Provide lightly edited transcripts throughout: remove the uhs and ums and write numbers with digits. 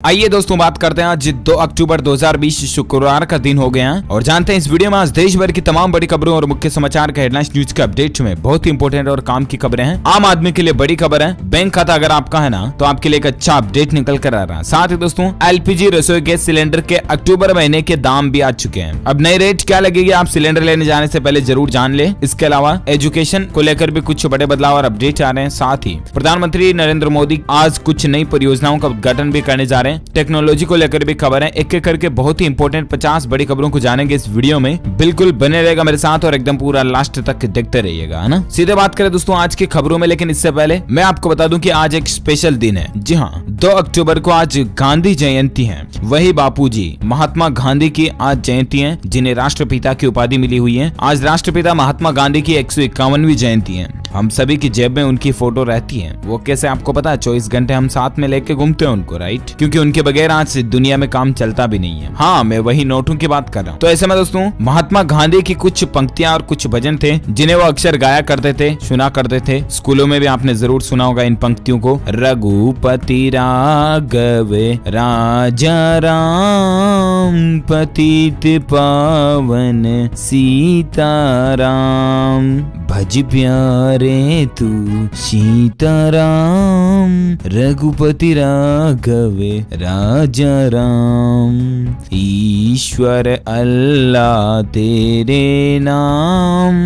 आइए दोस्तों बात करते हैं आज 2 अक्टूबर 2020 शुक्रवार का दिन हो गया और जानते हैं इस वीडियो में आज देश भर की तमाम बड़ी खबरों और मुख्य समाचार के हेडलाइंस न्यूज के अपडेट में बहुत ही इंपोर्टेंट और काम की खबरें हैं। आम आदमी के लिए बड़ी खबर है, बैंक खाता अगर आपका है ना तो आपके लिए एक अच्छा अपडेट निकल कर आ रहा है। साथ ही दोस्तों एलपीजी रसोई गैस सिलेंडर के अक्टूबर महीने के दाम भी आ चुके हैं। अब नई रेट क्या लगेगी आप सिलेंडर लेने जाने से पहले जरूर जान ले। इसके अलावा एजुकेशन को लेकर भी कुछ बड़े बदलाव और अपडेट आ रहे हैं। साथ ही प्रधानमंत्री नरेंद्र मोदी आज कुछ नई परियोजनाओं का उद्घाटन भी करने जा रहे हैं। टेक्नोलॉजी को लेकर भी खबर है। एक एक करके बहुत ही इंपॉर्टेंट 50 बड़ी खबरों को जानेंगे इस वीडियो में। बिल्कुल बने रहेगा मेरे साथ और एकदम पूरा लास्ट तक देखते रहिएगा, है ना। सीधे बात करें दोस्तों आज की खबरों में, लेकिन इससे पहले मैं आपको बता दूं कि आज एक स्पेशल दिन है। जी हाँ, 2 अक्टूबर को आज गांधी जयंती है। वही बापूजी महात्मा गांधी की आज जयंती है, जिन्हें राष्ट्रपिता की उपाधि मिली हुई है। आज राष्ट्रपिता महात्मा गांधी की 151वीं जयंती है। हम सभी की जेब में उनकी फोटो रहती है। वो कैसे आपको पता है? 24 घंटे हम साथ में लेके घूमते हैं उनको, राइट? क्योंकि उनके बगैर आज दुनिया में काम चलता भी नहीं है। हाँ, मैं वही नोटों की बात कर रहा हूँ। तो ऐसे में दोस्तों महात्मा गांधी की कुछ पंक्तियां और कुछ भजन थे जिन्हें वो अक्सर गाया करते थे, सुना करते थे। स्कूलों में भी आपने जरूर सुना होगा इन पंक्तियों को। रघुपति राघव राजा राम, पतित पावन सीताराम, भज प्यारे तू सीताराम, रघुपति राघव राजा राम, ईश्वर अल्लाह तेरे नाम,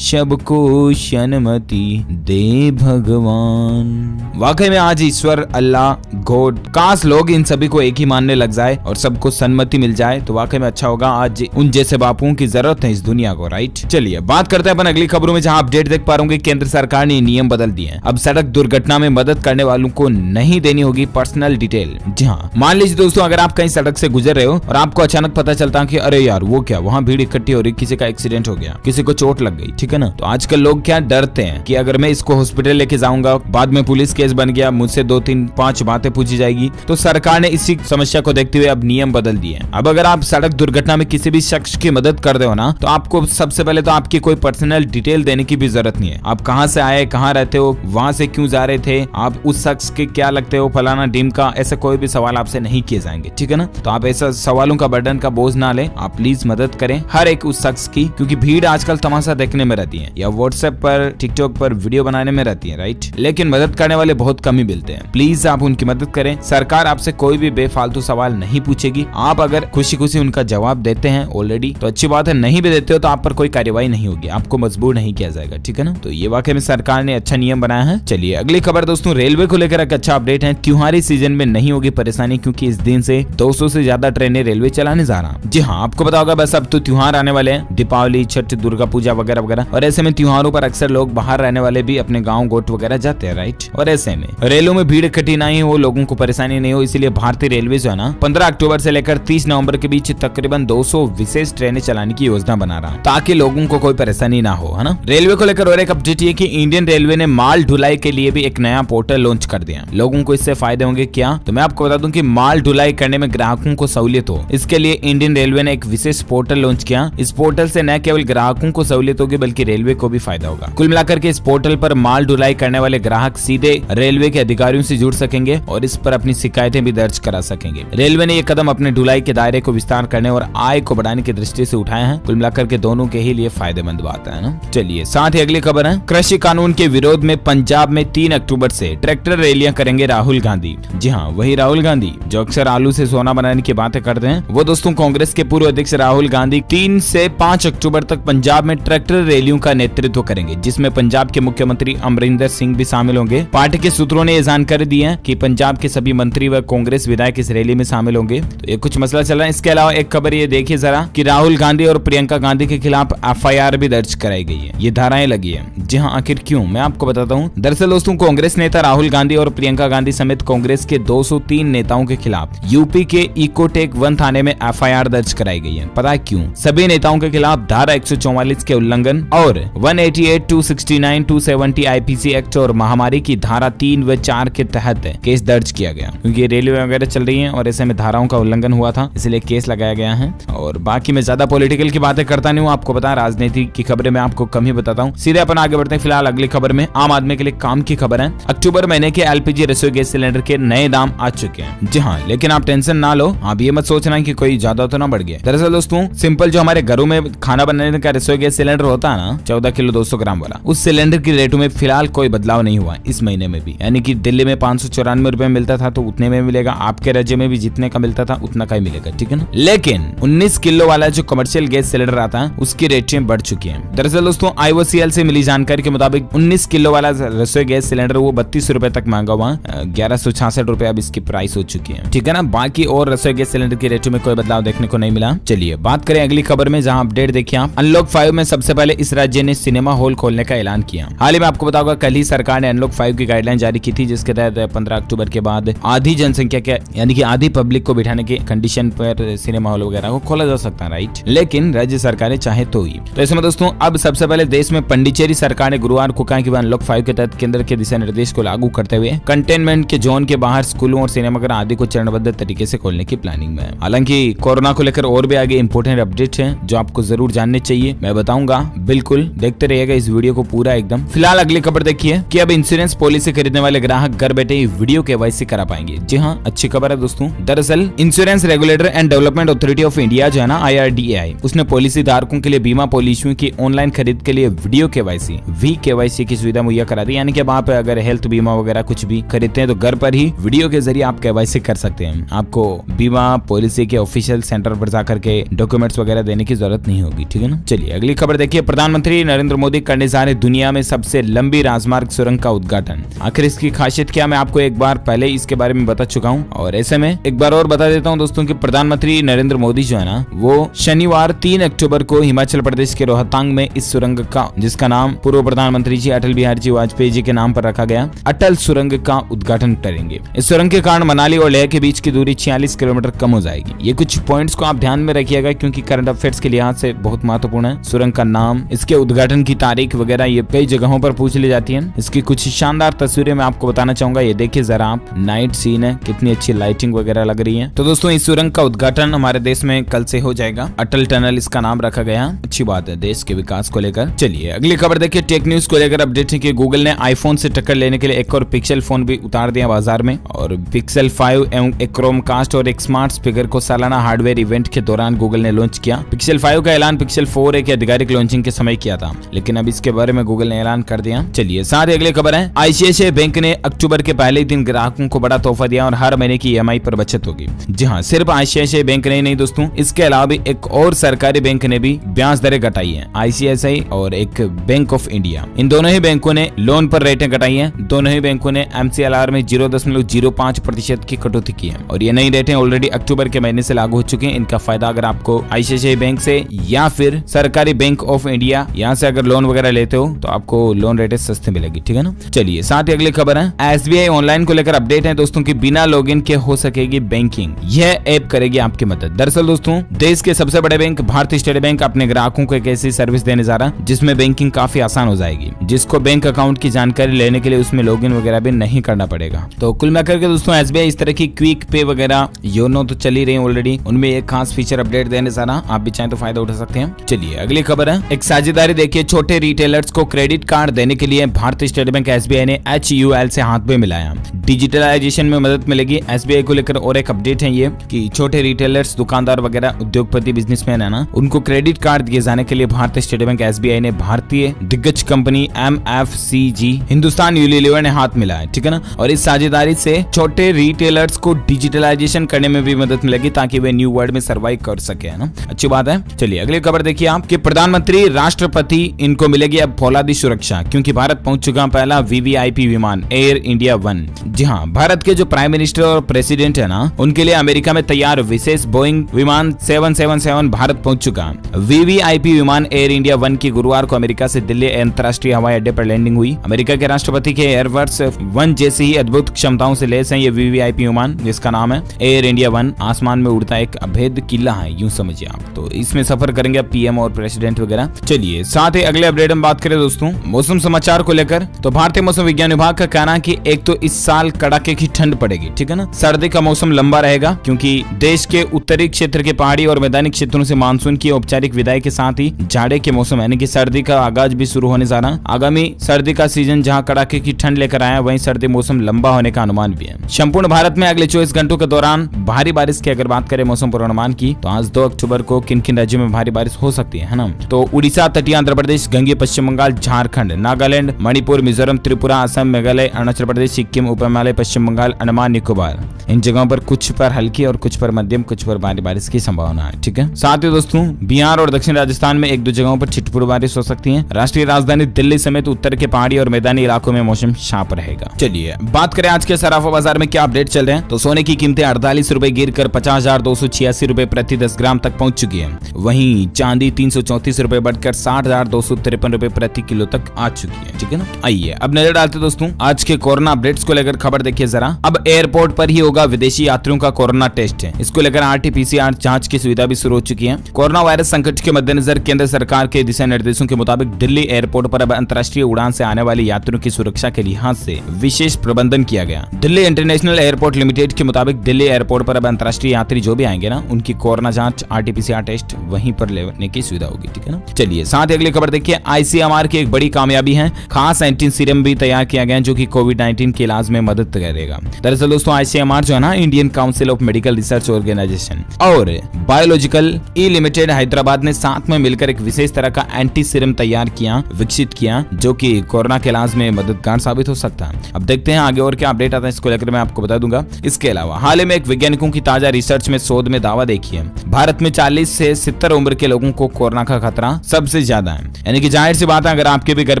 सबको सन्मति दे भगवान। वाकई में आज ईश्वर अल्लाह गॉड, काश लोग इन सभी को एक ही मानने लग जाए और सबको सन्मति मिल जाए तो वाकई में अच्छा होगा। आज उन जैसे बापुओं की जरूरत है इस दुनिया को, राइट? चलिए बात करते हैं अपन अगली खबरों में, जहां अपडेट देख पा रहे होंगे केंद्र सरकार ने नियम बदल दिए हैं। अब सड़क दुर्घटना में मदद करने वालों को नहीं देनी होगी पर्सनल डिटेल। जी हाँ, मान लीजिए दोस्तों अगर आप कहीं सड़क से गुजर रहे हो और आपको अचानक पता चलता है कि अरे यार वो क्या, वहाँ भीड़ इकट्ठी हो रही, किसी का एक्सीडेंट हो गया, किसी को चोट लग गई, ठीक है ना। तो आजकल लोग क्या डरते हैं कि अगर मैं इसको हॉस्पिटल लेके जाऊंगा, बाद में पुलिस केस बन गया, मुझसे 2 3 5 बातें पूछी जाएगी। तो सरकार ने इसी समस्या को देखते हुए अब नियम बदल दिए। अब अगर आप सड़क दुर्घटना में किसी भी शख्स की मदद कर दो ना, तो आपको सबसे पहले तो आपकी कोई पर्सनल डिटेल देने की भी जरूरत नहीं है। आप कहाँ से आए, कहाँ रहते हो, वहां से क्यों जा रहे थे, आप उस शख्स के क्या लगते हो, फलाना टीम का, ऐसा कोई भी सवाल आपसे नहीं किए जाएंगे, ठीक है ना। तो आप ऐसा सवालों का बर्डन का बोझ ना ले, आप प्लीज मदद करें हर एक उस शख्स की, क्योंकि भीड़ आजकल तमाशा देखने में रहती है या व्हाट्सएप पर टिकटॉक पर वीडियो बनाने में रहती है, राइट? लेकिन मदद करने वाले बहुत कम ही मिलते हैं। प्लीज आप उनकी मदद करें। सरकार आपसे कोई भी बेफालतू सवाल नहीं पूछेगी। आप अगर खुशी खुशी उनका जवाब देते हैं ऑलरेडी तो अच्छी बात है, नहीं भी देते हो तो आप पर कोई कार्यवाही नहीं होगी, आपको मजबूर नहीं किया जाएगा, ठीक है ना। तो ये वाकई में सरकार ने अच्छा नियम बनाया है। चलिए अगली खबर दोस्तों, रेलवे को लेकर एक अच्छा अपडेट है। त्योहारी सीजन में नहीं होगी परेशानी, क्योंकि इस दिन से 200 से ज्यादा ट्रेनें रेलवे चलाने जा रहा है। जी हाँ, आपको पता होगा बस अब तो त्योहार आने वाले हैं, दीपावली, छठ, दुर्गा पूजा वगैरह वगैरह। और ऐसे में त्योहारों पर अक्सर लोग बाहर रहने वाले भी अपने गाँव गोट वगैरह जाते हैं, राइट? और ऐसे में रेलों में भीड़ इकट्ठी नहीं हो, लोगों को परेशानी नहीं हो, इसलिए भारतीय रेलवे जो है ना 15 अक्टूबर से लेकर 30 नवंबर के बीच तकरीबन 200 विशेष ट्रेनें चलाने की योजना बना रहा है, ताकि लोगों को कोई परेशानी ना हो, है ना। रेलवे को लेकर और एक अपडेट ये कि इंडियन रेलवे ने माल ढुलाई के लिए भी एक नया पोर्टल लॉन्च कर दिया। लोगों को इससे फायदे होंगे क्या? तो मैं आपको बता दूं कि माल ढुलाई करने में ग्राहकों को सहूलियत हो, इसके लिए इंडियन रेलवे ने एक विशेष पोर्टल लॉन्च किया। इस पोर्टल से न केवल ग्राहकों को सहूलियत होगी बल्कि रेलवे को भी फायदा होगा। कुल मिलाकर के इस पोर्टल पर माल ढुलाई करने वाले ग्राहक सीधे रेलवे के अधिकारियों से जुड़ सकेंगे और इस पर अपनी शिकायतें भी दर्ज करा सकेंगे। रेलवे ने ये कदम अपने ढुलाई के दायरे को विस्तार करने और आय को बढ़ाने की दृष्टि से उठाया है। कुल मिलाकर के दोनों के ही लिए फायदेमंद बात है ना। चलिए साथ ही अगली खबर है, कृषि कानून के विरोध में पंजाब में 3 अक्टूबर से ट्रैक्टर रैलियां करेंगे राहुल गांधी। जी हाँ, वही राहुल गांधी जो अक्सर आलू से सोना बनाने की बातें करते हैं। वो दोस्तों कांग्रेस के पूर्व अध्यक्ष राहुल गांधी 3 से 5 अक्टूबर तक पंजाब में ट्रैक्टर रैलियों का नेतृत्व करेंगे, जिसमें पंजाब के मुख्यमंत्री अमरिंदर सिंह भी शामिल होंगे। पार्टी के सूत्रों ने यह जानकारी दी है कि पंजाब के सभी मंत्री व कांग्रेस विधायक इस रैली में शामिल होंगे। तो ये कुछ मसला चल रहा है। इसके अलावा एक खबर ये देखिए जरा कि राहुल गांधी और प्रियंका गांधी के खिलाफ FIR भी दर्ज कराई गई है। ये धाराएं लगी है। जी हाँ, आखिर क्यों, मैं आपको बताता हूँ। दरअसल दोस्तों कांग्रेस नेता राहुल गांधी और प्रियंका गांधी समेत कांग्रेस के 203 नेताओं के खिलाफ यूपी के इकोटेक 1 थाने में FIR दर्ज कराई गई है। पता है क्यों? सभी नेताओं के खिलाफ धारा 144 के उल्लंघन और 188, 269, 270 IPC एक्ट और महामारी की धारा 3 व 4 के तहत केस दर्ज किया गया, क्योंकि रेलवे वगैरह चल रही है और ऐसे में धाराओं का उल्लंघन हुआ था, इसलिए केस लगाया गया है। और बाकी मैं ज्यादा पॉलिटिकल की बातें करता नहीं हूँ, आपको पता है राजनीति की खबरें मैं आपको कम ही बताता हूँ। सीधे अपन आगे बढ़ते हैं। फिलहाल अगली खबर में आम आदमी के लिए काम की खबर है। अक्टूबर महीने के LPG रसोई गैस सिलेंडर के नए दाम आज चुके हैं। जी हाँ, लेकिन आप टेंशन ना लो, आप ये मत सोचना कि कोई ज्यादा तो ना बढ़ गया। दरअसल दोस्तों सिंपल जो हमारे घरों में खाना बनाने का रसोई गैस सिलेंडर होता है ना, 14 किलो 200 ग्राम वाला, उस सिलेंडर की रेटों में फिलहाल कोई बदलाव नहीं हुआ इस महीने में भी। यानी कि दिल्ली में 594 रुपए मिलता था तो उतने में मिलेगा, आपके राज्य में भी जितने का मिलता था उतना का ही मिलेगा, ठीक है ना। लेकिन 19 किलो वाला जो कमर्शियल गैस सिलेंडर आता है उसकी रेटें बढ़ चुकी है। दरअसल दोस्तों IOCL से मिली जानकारी के मुताबिक 19 किलो वाला रसोई गैस सिलेंडर वो 32 रुपए तक महंगा हुआ, 1166 रुपए अब इसकी प्राइस हो चुकी है, ठीक है ना। बाकी और रसोई गैस सिलेंडर की रेटों में कोई बदलाव देखने को नहीं मिला। चलिए बात करें अगली खबर में, जहां अपडेट देखिए आप। अनलॉक 5 में सबसे पहले इस राज्य ने सिनेमा हॉल खोलने का ऐलान किया। हाल ही में आपको बताऊंगा कल ही सरकार ने अनलॉक 5 की गाइडलाइन जारी की थी, जिसके तहत 15 अक्टूबर के बाद आधी जनसंख्या के यानी कि आधी पब्लिक को बिठाने के कंडीशन पर सिनेमा हॉल वगैरह को खोला जा सकता है, राइट। लेकिन राज्य सरकारें चाहे तो ही। तो इसमें दोस्तों अब सबसे पहले देश में पंडिचेरी सरकार ने गुरुवार को कहा कि वह अनलॉक 5 के तहत केंद्र के दिशा निर्देश को लागू करते हुए कंटेनमेंट के जोन के बाहर स्कूलों और सिनेमाघर आदि को चरणबद्ध तरीके से खोलने की प्लानिंग में है। हालांकि कोरोना को लेकर और भी आगे इंपोर्टेंट अपडेट है जो आपको जरूर जानने चाहिए, मैं बताऊंगा, बिल्कुल देखते रहिएगा इस वीडियो को पूरा एकदम। फिलहाल अगली खबर देखिए कि अब इंश्योरेंस पॉलिसी खरीदने वाले ग्राहक घर बैठे ही वीडियो KYC करा पाएंगे। जी हाँ, अच्छी खबर है दोस्तों। दरअसल insurance regulator and development authority of India जो है ना, IRDAI, उसने पॉलिसी धारकों के लिए बीमा पॉलिसियों की ऑनलाइन खरीद के लिए वीडियो KYC VKYC की सुविधा मुहैया करा दी। यानी कि अब आप अगर हेल्थ बीमा वगैरह कुछ भी खरीदते हैं तो घर पर ही वीडियो के जरिए आप KYC कर सकते हैं। आपको बीमा पॉलिसी के ऑफिशियल सेंटर पर जाकर के डॉक्यूमेंट्स वगैरह देने की जरूरत नहीं होगी, ठीक है ना। चलिए अगली खबर देखिए। प्रधानमंत्री नरेंद्र मोदी करने जा रहे दुनिया में सबसे लंबी राजमार्ग सुरंग का उद्घाटन। आखिर इसकी खासियत क्या, मैं आपको एक बार पहले इसके बारे में बता चुका हूँ और ऐसे में एक बार और बता देता हूँ दोस्तों कि प्रधानमंत्री नरेंद्र मोदी जो है ना, वो शनिवार 3 अक्टूबर को हिमाचल प्रदेश के रोहतांग में इस सुरंग का, जिसका नाम पूर्व प्रधानमंत्री जी अटल बिहारी जी वाजपेयी जी के नाम पर रखा गया, अटल सुरंग का उद्घाटन करेंगे। इस सुरंग के कारण मनाली और लेह के बीच की दूरी 46 किलोमीटर कम हो जाएगी। ये कुछ पॉइंट्स को आप ध्यान में रखिएगा क्योंकि करंट अफेयर्स के लिहाज से बहुत महत्वपूर्ण है। सुरंग का नाम, इसके उद्घाटन की तारीख वगैरह ये कई जगहों पर पूछ ली जाती है। इसकी कुछ शानदार तस्वीरें मैं आपको बताना चाहूंगा, ये देखिए जरा आप, नाइट सीन है, कितनी अच्छी लाइटिंग वगैरह लग रही है। तो दोस्तों इस सुरंग का उद्घाटन हमारे देश में कल से हो जाएगा। अटल टनल इसका नाम रखा गया, अच्छी बात है देश के विकास को लेकर। चलिए अगली खबर देखिए। टेक न्यूज को लेकर अपडेट है कि गूगल ने आईफोन से टक्कर लेने के लिए एक और पिक्सल फोन भी उतार दिया बाजार में, और पिक्सल 5 एवं एक क्रोमकास्ट और एक स्मार्ट स्पीकर को सालाना हार्डवेयर इवेंट के दौरान गूगल ने लॉन्च किया। पिक्सल 5 का ऐलान पिक्सल 4 की आधिकारिक लॉन्चिंग के समय किया था, लेकिन अब इसके बारे में गूगल ने ऐलान कर दिया। चलिए साथ ही अगली खबर है, ICICI बैंक ने अक्टूबर के पहले दिन ग्राहकों को बड़ा तोहफा दिया और हर महीने की EMI पर बचत होगी। जी हाँ, सिर्फ ICICI बैंक ने नहीं दोस्तों, इसके अलावा भी एक और सरकारी बैंक ने भी ब्याज दरें घटाई है, ICICI और एक बैंक ऑफ इंडिया। इन दोनों ही बैंकों ने लोन पर रेटें घटाई है। दोनों ही बैंकों ने MCLR में 0.05% की कटौती की है और ये नई रेटें ऑलरेडी अक्टूबर के महीने से लागू हो चुकी हैं। इनका फायदा अगर आपको ICICI बैंक से या फिर सरकारी बैंक ऑफ इंडिया यहाँ से अगर लोन वगैरह लेते हो तो आपको लोन रेटें सस्ते मिलेगी, ठीक है ना। चलिए साथ ही अगली खबर है, SBI ऑनलाइन को लेकर अपडेट है दोस्तों की बिना लॉगिन के हो सकेगी बैंकिंग। यह ऐप करेगी आपकी मदद। दरअसल दोस्तों देश के सबसे बड़े बैंक भारतीय स्टेट बैंक अपने ग्राहकों को एक ऐसी सर्विस देने जा रहा है जिसमें बैंकिंग काफी आसान हो जाएगी, जिसको बैंक अकाउंट की जानकारी लेने के लिए उसमें लॉगिन वगैरह भी नहीं करना पड़ेगा। तो कुल मिलाकर के दोस्तों SBI इस तरह की क्विक पे वगैरह योनो तो चल ही रही ऑलरेडी, उनमें एक खास फीचर अपडेट देने जा रहा, आप भी चाहें तो फायदा उठा सकते हैं। चलिए अगली खबर है, एक साझेदारी देखिए। छोटे रिटेलर्स को क्रेडिट कार्ड देने के लिए भारतीय स्टेट बैंक SBI ने HUL से हाथ में मिलाया। डिजिटलाइजेशन में मदद मिलेगी। SBI को लेकर और एक अपडेट है ये कि छोटे रिटेलर्स, दुकानदार वगैरह, उद्योगपति, बिजनेसमैन है ना, उनको क्रेडिट कार्ड दिए जाने के लिए भारतीय स्टेट बैंक SBI ने भारतीय दिग्गज कंपनी MFCG हिंदुस्तान यूनिलीवर ने हाथ मिलाया, ठीक है ना। और इस साझेदारी से छोटे रिटेलर्स को डिजिटलाइजेशन करने में भी मदद मिलेगी ताकि वे न्यू वर्ल्ड में सर्वाइव कर सके, है ना, अच्छी बात है। चलिए अगली खबर देखिए आप कि प्रधानमंत्री, राष्ट्रपति, इनको मिलेगी अब फौलादी सुरक्षा क्योंकि भारत पहुंच चुका पहला VVIP विमान एयर इंडिया 1। जी हाँ, भारत के जो प्राइम मिनिस्टर और प्रेसिडेंट है ना, उनके लिए अमेरिका में तैयार विशेष बोइंग विमान 777 भारत पहुंच चुका। VVIP विमान एयर इंडिया 1 की गुरुवार को अमेरिका से दिल्ली अंतर्राष्ट्रीय हवाई अड्डे पर लैंडिंग हुई। अमेरिका के राष्ट्रपति के एयरफोर्स 1 जैसी ही अद्भुत क्षमताओं से लैस है ये VVIP विमान, जिसका नाम है एयर इंडिया 1। आसमान में उड़ता एक अभेद किला है, यूं समझिए आप। तो इसमें सफर करेंगे PM और प्रेसिडेंट वगैरह। चलिए साथ ही अगले अपडेट हम बात करें दोस्तों मौसम समाचार को लेकर, तो भारतीय मौसम विज्ञान विभाग का कहना है कि एक तो इस साल कड़ाके की ठंड पड़ेगी, ठीक है ना। सर्दी का मौसम लंबा रहेगा क्योंकि देश के उत्तरी क्षेत्र के पहाड़ी और मैदानी क्षेत्रों से मानसून की औपचारिक विदाई के साथ ही जाड़े के मौसम यानी कि सर्दी का आगाज भी शुरू होने जा रहा। आगामी सर्दी का सीजन जहां कड़ाके की ठंड लेकर आया, वहीं सर्दी मौसम लंबा होने का अनुमान भी है। संपूर्ण भारत में अगले 24 घंटों के दौरान भारी बारिश की अगर बात करें मौसम पूर्वानुमान की, तो आज 2 अक्टूबर को किन किन राज्यों में भारी बारिश हो सकती है ना। तो उड़ीसा, तटीय आंध्र प्रदेश, गंगेय पश्चिम बंगाल, झारखंड, नागालैंड, मणिपुर, मिजोरम, त्रिपुरा, असम, मेघालय, अरुणाचल प्रदेश, सिक्किम, उप हिमालय, पश्चिम बंगाल, अंडमान निकोबार, इन जगहों पर कुछ पर हल्की और कुछ पर मध्यम, कुछ पर भारी बारिश की संभावना है। ठीक है, साथ ही दोस्तों बिहार और दक्षिण राजस्थान में 1-2 जगहों पर छिटपुट बारिश हो सकती है। राष्ट्रीय राजधानी दिल्ली समेत उत्तर के पहाड़ी और मैदानी इलाकों में मौसम साफ रहेगा। चलिए बात करें आज के सराफा बाजार में क्या अपडेट चल रहे हैं। तो सोने की कीमतें 48 रुपए गिरकर 50,286 रुपए प्रति 10 ग्राम तक पहुंच चुकी है। वहीं चांदी 334 रुपए बढ़कर 60,253 रुपए प्रति किलो तक आ चुकी है। ठीक है ना, आइए अब नजर डालते दोस्तों आज के कोरोना अपडेट्स को लेकर खबर देखिए जरा। अब एयरपोर्ट पर ही होगा विदेशी यात्रियों का कोरोना टेस्ट है। इसको लेकर RT-PCR जांच की सुविधा भी शुरू हो चुकी है। कोरोना वायरस संकट के मद्देनजर केंद्र सरकार के दिशा निर्देशों के मुताबिक दिल्ली एयरपोर्ट पर अब अंतर्राष्ट्रीय उड़ान से आने वाले यात्रियों की सुरक्षा के लिहाज से विशेष प्रबंधन किया गया। दिल्ली इंटरनेशनल एयरपोर्ट लिमिटेड के मुताबिक दिल्ली एयरपोर्ट पर अब अंतर्राष्ट्रीय यात्री जो भी आएंगे ना, उनकी कोरोना जांच RT-PCR टेस्ट वहीं पर लेने की सुविधा होगी। ठीक है ना, चलिए साथ ही अगली खबर देखिए। ICMR की एक बड़ी कामयाबी है, खास एंटी सीरम भी तैयार किया गया जो कि कोविड-19 के इलाज में मदद करेगा। दरअसल दोस्तों ICMR जो है ना, Indian council of medical research organisation और बायोलॉजिकल ई लिमिटेड हैदराबाद ने साथ में मिलकर एक विशेष तरह का एंटी सीरम तैयार किया, विकसित किया, जो कि कोरोना के इलाज में मददगार साबित हो सकता है। अब देखते हैं आगे और क्या अपडेट आता है, इसको लेकर मैं आपको बता दूंगा। इसके अलावा हाल ही में एक वैज्ञानिकों की ताजा रिसर्च में शोध में दावा देखिए, भारत में 40 से 70 उम्र के लोगों को कोरोना का खतरा सबसे ज्यादा है। यानी कि जाहिर सी बात है, अगर आपके भी घर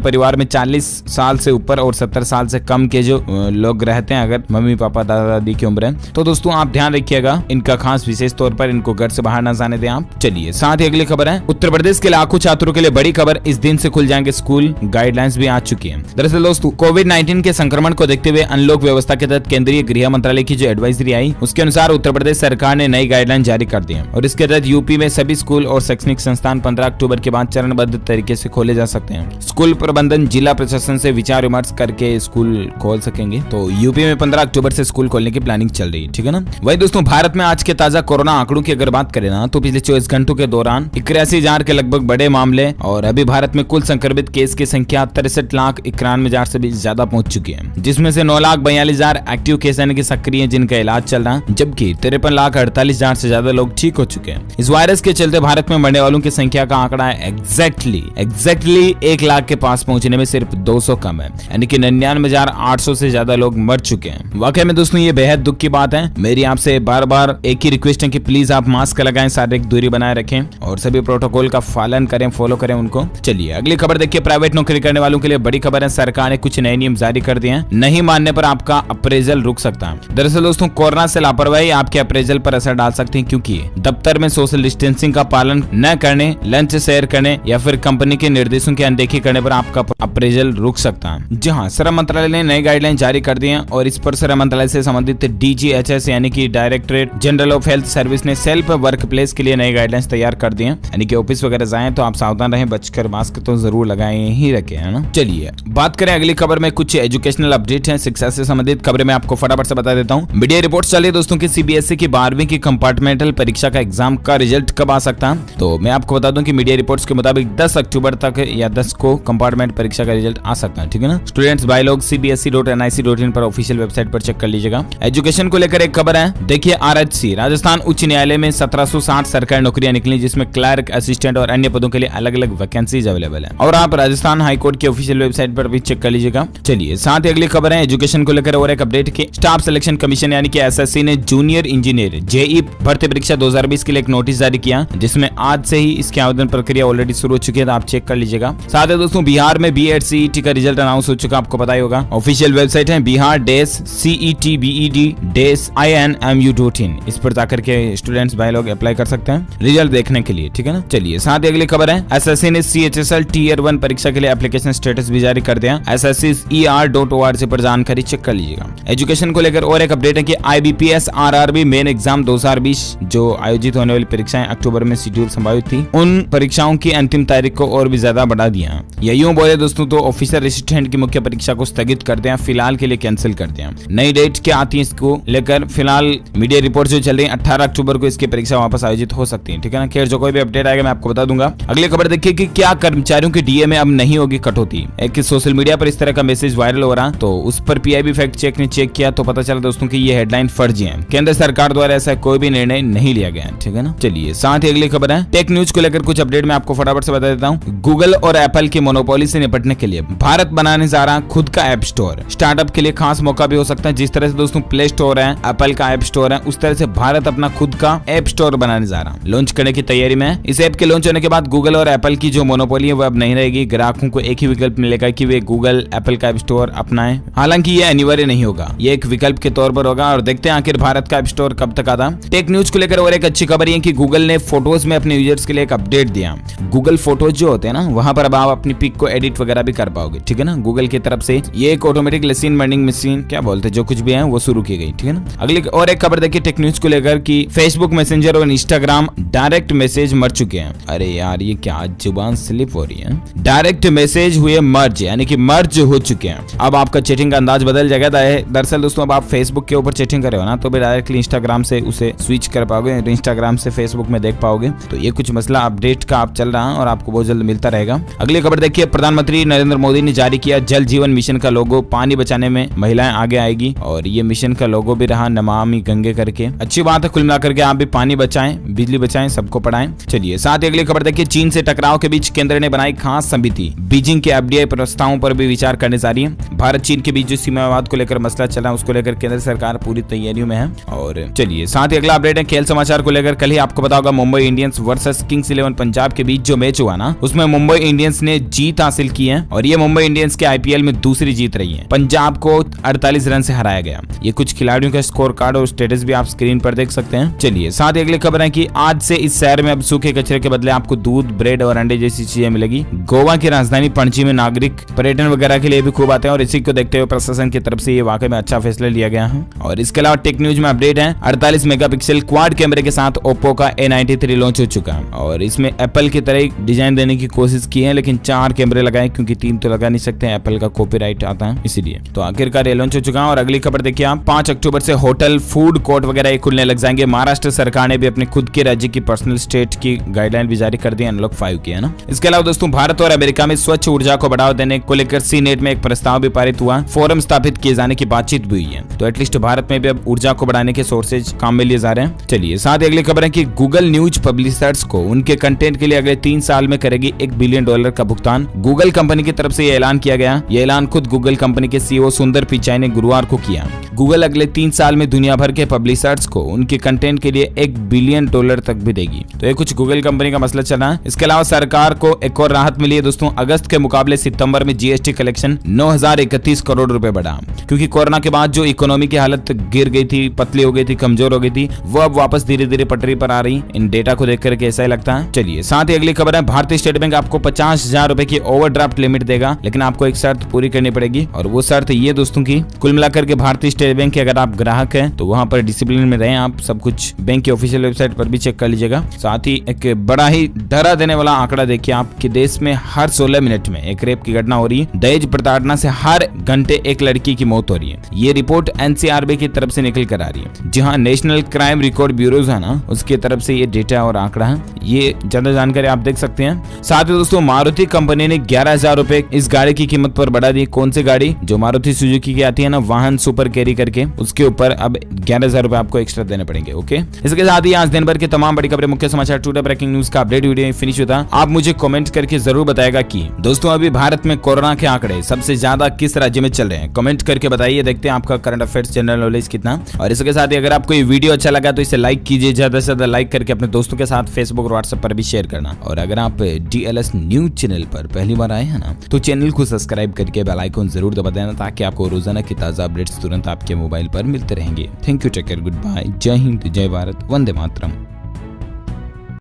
परिवार में 40 साल से ऊपर और 70 साल से कम के जो लोग रहते हैं, अगर मम्मी पापा दादा दादी की उम्र है, तो दोस्तों आप ध्यान रखिएगा, इनका खास विशेष तौर पर इनको घर से बाहर न जाने दें आप। चलिए साथ ही अगली खबर है, उत्तर प्रदेश के लाखों छात्रों के लिए बड़ी खबर, इस दिन से खुल जाएंगे स्कूल, गाइडलाइंस भी आ चुकी है। दरअसल दोस्तों कोविड-19 के संक्रमण को देखते हुए अनलॉक व्यवस्था के तहत केंद्रीय गृह मंत्रालय की जो एडवाइजरी आई, उसके अनुसार उत्तर प्रदेश सरकार ने नई गाइडलाइन जारी कर दी है और इसके तहत यूपी में सभी स्कूल और शैक्षणिक संस्थान 15 अक्टूबर के बाद चरणबद्ध तरीके से खोले जा सकते हैं। स्कूल प्रबंधन जिला प्रशासन से विचार विमर्श करके स्कूल खोल सकेंगे। तो यूपी में 15 अक्टूबर से स्कूल खोलने की प्लानिंग चल रही है। ठीक है ना, वही दोस्तों भारत में आज के ताजा कोरोना आंकड़ों की अगर बात करें ना, तो पिछले 24 घंटों के दौरान 81,000 के लगभग बड़े मामले और अभी भारत में कुल संक्रमित केस की संख्या 63,91,000 से भी ज्यादा पहुंच चुकी है, जिसमें से 9,42,000 एक्टिव केस यानी कि सक्रिय जिनका इलाज चल रहा है, जबकि 53,48,000 से ज्यादा लोग ठीक हो चुके हैं। इस वायरस के चलते भारत में मरने वालों की संख्या का आंकड़ा है एग्जैक्टली 1 लाख के पास पहुंचने में सिर्फ 200 कम है, यानी कि 99,800 से ज्यादा लोग मर चुके हैं। वाकई में दोस्तों ये बेहद दुख की बात है। मेरी आपसे बार बार एक ही रिक्वेस्ट है कि प्लीज आप मास्क लगाएं, शारीरिक दूरी बनाए रखें और सभी प्रोटोकॉल का पालन करें, फॉलो करें उनको। चलिए अगली खबर देखिए, प्राइवेट नौकरी करने वालों के लिए बड़ी खबर है, सरकार ने कुछ नए नियम जारी कर दिए हैं, नहीं मानने पर आपका अप्रेजल रुक सकता है। दरअसल दोस्तों कोरोना से लापरवाही आपके अप्रेजल पर असर डाल सकती है, क्योंकि दफ्तर में सोशल डिस्टेंसिंग का पालन न करने, लंच शेयर करने या फिर कंपनी के निर्देशों की अनदेखी करने पर आपका अप्रेजल रुक सकता है। जहां श्रम मंत्रालय ने नई गाइडलाइन जारी कर दी है और इस पर श्रम मंत्रालय से संबंधित DGHS यानी कि directorate general of health service ने सेल्फ वर्क प्लेस के लिए नई गाइडलाइंस तैयार कर दी है, यानी कि ऑफिस वगैरह जाएं तो आप सावधान रहें, बचकर मास्क तो जरूर लगाए ही रखें, है ना। चलिए बात करें अगली खबर में, कुछ एजुकेशनल अपडेट है, शिक्षा से संबंधित खबरें मैं आपको फटाफट से बता देता हूँ। मीडिया रिपोर्ट चल रही है दोस्तों की CBSE की 12वीं की कंपार्टमेंटल परीक्षा का एग्जाम का रिजल्ट कब आ सकता है। तो मैं आपको बता दूं कि मीडिया रिपोर्ट्स के मुताबिक 10 अक्टूबर तक या 10 को कंपार्टमेंट परीक्षा का रिजल्ट आ सकता है। ठीक है ना, स्टूडेंट्स भाई लोग CBSE.nic.in पर ऑफिशियल वेबसाइट पर चेक कर लीजिएगा। एजुकेशन को लेकर एक खबर है, देखिए RHC राजस्थान उच्च न्यायालय में 1760 सरकारी नौकरियां निकली, जिसमें क्लर्क, असिस्टेंट और अन्य पदों के लिए अलग अलग वैकेंसीज अवेलेबल है और आप राजस्थान हाईकोर्ट की ऑफिशियल वेबसाइट पर भी चेक कर लीजिएगा। चलिए साथ ही अगली खबर है एजुकेशन को लेकर और एक अपडेट की, स्टाफ सिलेक्शन कमीशन यानी कि SSC ने जूनियर इंजीनियर JEE भर्ती परीक्षा 2020 के लिए एक नोटिस जारी किया, जिसमें आज से ही इसकी आवेदन प्रक्रिया ऑलरेडी शुरू हो चुकी है, तो आप चेक कर लीजिएगा। साथ ही दोस्तों बिहार में B.Ed CET का रिजल्ट अनाउंस हो चुका, आपको पता ही होगा। ऑफिशियल वेबसाइट है bihar-CET-BED-INMU.in, इस पर जाकर के स्टूडेंट्स भाई लोग अप्लाई कर सकते हैं रिजल्ट देखने के लिए। ठीक है ना, चलिए साथ ही अगली खबर है, SSC ने CHSL Tier 1 परीक्षा के लिए एप्लीकेशन स्टेटस भी जारी कर दिया। SSCER.org पर जानकारी चेक कर लीजिएगा। एजुकेशन को लेकर और एक अपडेट है कि IBPS RRB मेन एग्जाम 2020 जो आयोजित होने वाली परीक्षाएं अक्टूबर में शेड्यूल संभावित थी, उन परीक्षाओं की अंतिम तारीख को और भी ज्यादा बढ़ा दिया। या यूं बोले दोस्तों तो ऑफिसर असिस्टेंट की मुख्य परीक्षा को स्थगित कर दिया, फिलहाल के लिए कैंसिल कर दिया। नई डेट क्या आती है इसको लेकर फिलहाल मीडिया रिपोर्ट जो चल रही है 18 अक्टूबर को इसकी परीक्षा वापस आयोजित हो सकती है। ठीक है ना, खैर जो कोई भी अपडेट आएगा मैं आपको बता दूंगा। अगली खबर देखिए कि क्या कर्मचारियों की DA में अब नहीं होगी कटौती। एक सोशल मीडिया पर इस तरह का मैसेज वायरल हो रहा, तो उस पर PIB फैक्ट चेक ने चेक किया तो पता चला दोस्तों कि ये हेडलाइन फर्जी है। केंद्र सरकार द्वारा ऐसा कोई भी निर्णय नहीं लिया गया, ठीक है ना। चलिए साथ ही अगली खबर है टेक न्यूज को लेकर कुछ अपडेट मैं आपको फटाफट से बता देता हूँ। गूगल और एप्पल की मोनोपोली से निपटने के लिए भारत बनाने जा रहा खुद का ऐप स्टोर। स्टार्टअप के लिए खास मौका भी हो सकता है। जिस तरह से दोस्तों प्ले स्टोर है, एप्पल का ऐप स्टोर है, उस तरह से भारत अपना खुद का ऐप स्टोर बनाने जा रहा, लॉन्च करने की तैयारी में है। इस ऐप के लॉन्च होने के बाद गूगल और एप्पल की जो मोनोपोली है वो अब नहीं रहेगी। ग्राहकों को एक ही विकल्प मिलेगा कि वे गूगल एप्पल का ऐप स्टोर अपनाएं। हालांकि ये अनिवार्य नहीं होगा, ये एक विकल्प के तौर पर होगा और देखते हैं आखिर भारत का ऐप स्टोर कब तक आता। टेक न्यूज को लेकर और एक अच्छी खबर है कि गूगल ने फोटोज में अपने यूजर्स के लिए एक अपडेट दिया। गूगल फोटोज जो होते हैं ना, वहां पर अब आप अपनी पिक को एडिट वगैरह भी कर पाओगे, ठीक है ना। गूगल की तरफ से ये एक ऑटोमेटिक लेसन लर्निंग मशीन क्या बोलते हैं, जो कुछ भी है वो शुरू की गई, ठीक है ना। अगली और एक खबर देखिए टेक न्यूज को लेकर कि फेसबुक मैसेंजर और इंस्टाग्राम डायरेक्ट मैसेज मर चुके हैं। अरे यार ये क्या जुबान स्लिप हो रही है। डायरेक्ट मैसेज हुए मर्ज, यानी कि मर्ज हो चुके हैं। अब आपका चैटिंग का अंदाज बदल जाएगा। दरअसल दोस्तों अब आप फेसबुक के ऊपर चैटिंग कर रहे हो ना, तो भी डायरेक्टली इंस्टाग्राम से उसे स्विच कर पाओगे, इंस्टाग्राम से फेसबुक में देख पाओगे। तो ये कुछ मसला अपडेट का आप चल रहा है और आपको बहुत जल्द मिलता रहेगा। अगली खबर देखिए प्रधानमंत्री नरेंद्र मोदी ने जारी किया जल जीवन मिशन का लोगो। पानी बचाने में महिलाएं आगे आएगी और ये मिशन का लोगो भी रहा नमामि गंगे करके। अच्छी बात है, कुल मिलाकर के आप भी पानी बचाएं, बिजली बचाएं, सबको पढ़ाएं। चलिए साथ ही अगली खबर देखिए चीन से टकराव के बीच केंद्र ने बनाई खास समिति। बीजिंग के एफडीआई प्रस्तावों पर भी विचार करने जा रही है। भारत चीन के बीच जो सीमा विवाद को लेकर मसला चला उसको लेकर केंद्र सरकार पूरी तैयारियों में है। और चलिए साथ ही अगला अपडेट है खेल समाचार को लेकर। कल ही आपको पता होगा Mumbai Indians versus Kings 11 Punjab के बीच जो मैच हुआ ना, उसमें मुंबई इंडियंस ने जीत हासिल की है और ये मुंबई इंडियंस के आईपीएल में दूसरी जीत रही है। पंजाब को 48 रन से हराया गया। ये कुछ खिलाड़ियों का स्कोर कार्ड और स्टेटस भी आप स्क्रीन पर देख सकते हैं। चलिए साथ ही अगली खबर है कि आज से इस शहर में अब सूखे कचरे के बदले आपको दूध, ब्रेड और अंडे जैसी चीजें मिलेगी। गोवा की राजधानी पणजी में नागरिक पर्यटन वगैरह के लिए भी खूब आते हैं और इसी को देखते हुए प्रशासन की तरफ से ये वाकई में अच्छा फैसला लिया गया है। और इसके अलावा टेक न्यूज में अपडेट है 48 मेगापिक्सल क्वाड कैमरे के साथ ओप्पो का A93 लॉन्च हो चुका है और इसमें एप्पल की तरह डिजाइन देने की कोशिश की है, लेकिन 4 कैमरे लगाए क्योंकि 3 तो लगा नहीं सकते, एप्पल का कॉपीराइट आता है इसलिए। तो आखिरकार ये लॉन्च हो चुका है। और अगली खबर देखिए आप 5 अक्टूबर से होटल, फूड कोर्ट वगैरह खुलने लग जाएंगे। महाराष्ट्र सरकार ने भी अपने खुद के राज्य की पर्सनल स्टेट की गाइडलाइन भी जारी कर दी, अनलॉक 5 की, है ना। इसके अलावा दोस्तों भारत और अमेरिका में स्वच्छ ऊर्जा को बढ़ावा देने को लेकर सीनेट में एक प्रस्ताव भी पारित हुआ। फोरम स्थापित किए जाने की बातचीत भी हुई है। तो एटलीस्ट भारत में भी अब ऊर्जा को बढ़ाने के सोर्सेज काम में लिए जा रहे हैं। चलिए साथ ही अगली खबर है कि गूगल न्यूज पब्लिशर्स को उनके कंटेंट के लिए अगले 3 साल में करेगी $1 बिलियन का भुगतान। गूगल कंपनी की तरफ से यह ऐलान किया गया। यह ऐलान खुद गूगल कंपनी के सीईओ सुंदर पिचाई ने गुरुवार को किया। गूगल अगले 3 साल में दुनिया भर के पब्लिशर्स को उनके कंटेंट के लिए $1 बिलियन तक भी देगी। तो ये कुछ गूगल कंपनी का मसला चला है। इसके अलावा सरकार को एक और राहत मिली है दोस्तों। अगस्त के मुकाबले सितंबर में जीएसटी कलेक्शन 9,031 करोड़ रुपए बढ़ा, क्योंकि कोरोना के बाद जो इकोनॉमी की हालत गिर गई थी, पतली हो गई थी, कमजोर हो गई थी, वो अब वापस धीरे धीरे पटरी पर आ रही। इन डेटा को देख करके ऐसा ही लगता है। चलिए साथ ही अगली खबर है भारतीय स्टेट बैंक आपको 50,000 रुपए की ओवरड्राफ्ट लिमिट देगा, लेकिन आपको एक शर्त पूरी करनी पड़ेगी और वो शर्त ये दोस्तों की कुल मिलाकर के भारतीय स्टेट बैंक के अगर आप ग्राहक हैं तो वहां पर डिसिप्लिन में रहें। आप सब कुछ बैंक की ऑफिशियल वेबसाइट पर भी चेक कर लीजिएगा। साथ ही एक बड़ा ही डरा देने वाला आंकड़ा देखिए आपके देश में हर 16 मिनट में एक रेप की घटना हो रही है। दहेज प्रताड़ना से हर घंटे एक लड़की की मौत हो रही है। ये रिपोर्ट एनसीआरबी की तरफ से निकल कर आ रही है। जहां नेशनल क्राइम रिकॉर्ड ब्यूरो है ना, उसकी तरफ से ये डेटा और आंकड़ा है। ये ज्यादा जानकारी आप देख सकते हैं। साथ ही दोस्तों मारुति कंपनी ने 11,000 रुपए इस गाड़ी की कीमत पर बढ़ा दी। कौन सी गाड़ी? जो मारुति सुजुकी की आती है ना, वाहन सुपर कैरी करके, उसके ऊपर अब 11,000 रुपए आपको एक्स्ट्रा देने पड़ेंगे। ओके, इसके साथ ही आज दिन भर के तमाम बड़ी खबरें, मुख्य समाचार, टुडे ब्रेकिंग न्यूज का अपडेट वीडियो फिनिश होता। आप मुझे कमेंट करके जरूर बताएगा कि दोस्तों अभी भारत में कोरोना के आंकड़े सबसे ज्यादा किस राज्य में चल रहे हैं। कमेंट करके बताइए, देखते हैं आपका करंट अफेयर्स जनरल नॉलेज कितना। और इसके साथ ही अगर आपको ये वीडियो अच्छा लगा तो इसे लाइक कीजिए, ज्यादा से ज्यादा लाइक करके अपने दोस्तों के साथ फेसबुक और व्हाट्सएप पर भी शेयर करना। और अगर आप DLS न्यूज चैनल पर पहली बार आए हैं ना, तो चैनल को सब्सक्राइब करके बेल आइकन जरूर दबा देना, ताकि आपको रोजाना की ताजा अपडेट्स तुरंत आपके मोबाइल पर मिलते रहेंगे। Thank you, take care, goodbye, जय हिंद, जय भारत, वंदे मातरम।